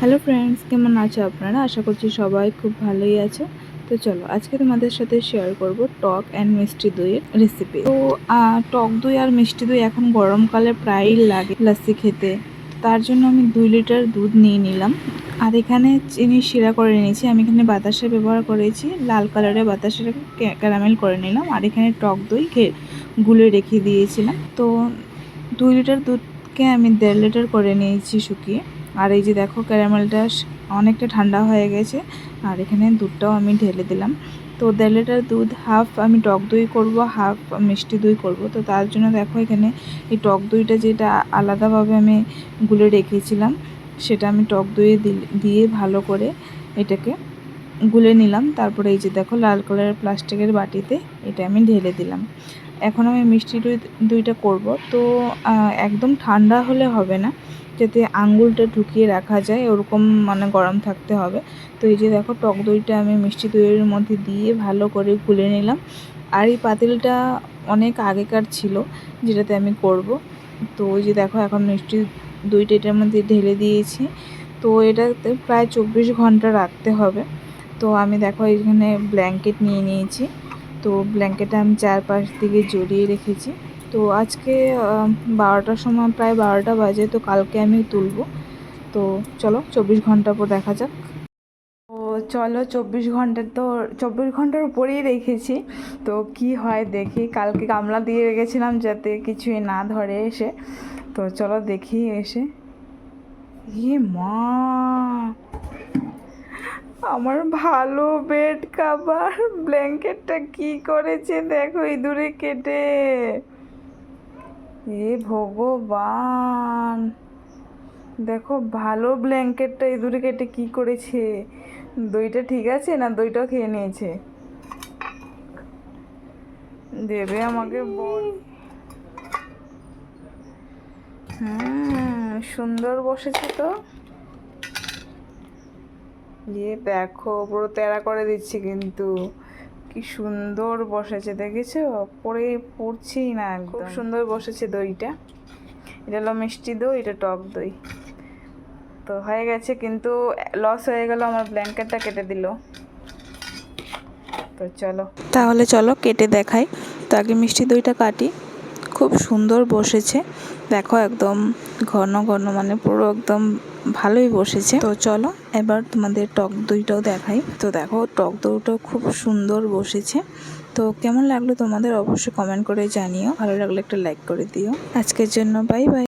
Hello friends, কেমন আছো আপনারা? আশা করছি সবাই খুব ভালোই আছে। তো চলো আজকে তোমাদের সাথে শেয়ার করব টক অ্যান্ড মিষ্টি দইয়ের রেসিপি। তো টক দই আর মিষ্টি দই এখন গরমকালে প্রায়ই লাগে লাস্সি খেতে। তার জন্য আমি 2 লিটার দুধ নিয়ে নিলাম। আর এখানে চিনি শিরা করে নিয়েছি। আমি এখানে বাতাসা ব্যবহার করেছি, লাল কালারের বাতাসাটা ক্যারামেল করে নিলাম। আর এখানে টক দই গুলে রেখে দিয়েছিলাম। তো 2 লিটার দুধকে আমি 1.5 লিটার করে নিয়েছি শুকিয়ে। আর এই যে দেখো ক্যারামেলটা অনেকটা ঠান্ডা হয়ে গেছে। আর এখানে দুধটাও আমি ঢেলে দিলাম। তো 1.5 লিটার দুধ হাফ আমি টক দই করব, হাফ মিষ্টি দই করব। তো তার জন্য দেখো এখানে এই টক দইটা যেটা আলাদাভাবে আমি গুলে রেখেছিলাম, সেটা আমি টক দইয়ে দিয়ে ভালো করে এটাকে গুলে নিলাম। তারপরে এই যে দেখো লাল কালারের প্লাস্টিকের বাটিতে এটা আমি ঢেলে দিলাম। এখন আমি মিষ্টি দইটা করব। তো একদম ঠান্ডা হলে হবে না, যাতে আঙ্গুলটা ঢুকিয়ে রাখা যায় ওরকম গরম থাকতে হবে। তো এই যে দেখো টক দইটা আমি মিষ্টি দইয়ের মধ্যে দিয়ে ভালো করে গুলে নিলাম। আর এই পাতিলটা অনেক আগেকার ছিল যেটাতে আমি করব। তো ওই যে দেখো এখন মিষ্টি দইটা এটার মধ্যে ঢেলে দিয়েছি। তো এটাতে প্রায় 24 ঘন্টা রাখতে হবে। তো আমি দেখো এখানে ব্ল্যাঙ্কেট নিয়ে নিয়েছি। তো ব্ল্যাঙ্কেটটা আমি চারপাশ দিকে জড়িয়ে রেখেছি। তো আজকে 12টার সময়, প্রায় 12টা বাজে। তো কালকে আমি তুলব। তো চলো 24 ঘন্টা পর দেখা যাক। তো চলো 24 ঘন্টার উপরেই রেখেছি। তো কি হয় দেখি। কালকে গামলা দিয়ে রেখেছিলাম যাতে কিছুই না ধরে এসে। তো চলো দেখি এসে। মা, আমার ভালো বেড কাভার ব্ল্যাঙ্কেটটা কি করেছে দেখো ইঁদুরে কেটে। ভগবান, দেখো ভালো ব্ল্যাঙ্কেটটা ইঁদুরে কেটে কি করেছে। দইটা ঠিক আছে না? দইটাও খেয়ে নিয়েছে। দেবে আমাকে বল। সুন্দর বসেছে তো। দেখো পুরো তেড়া করে দিচ্ছি, কিন্তু কি সুন্দর বসেছে দেখেছো? পড়ছেই না, খুব সুন্দর বসেছে দইটা। এটা হলো মিষ্টি দই, এটা টক দই। তো হয়ে গেছে, কিন্তু লস হয়ে গেল, আমার ব্ল্যাঙ্কেটটা কেটে দিল। তো চলো কেটে দেখাই। তো আগে মিষ্টি দইটা কাটি। খুব সুন্দর বসেছে দেখো, একদম ঘন ঘন, পুরো একদম ভালোই বসেছে। তো চলো এবার তোমাদের টক দইটাও দেখাই। তো দেখো টক দইটাও খুব সুন্দর বসেছে। তো কেমন লাগলো তোমাদের অবশ্যই কমেন্ট করে জানিও। ভালো লাগলে একটা লাইক করে দিও। আজকের জন্য বাই বাই।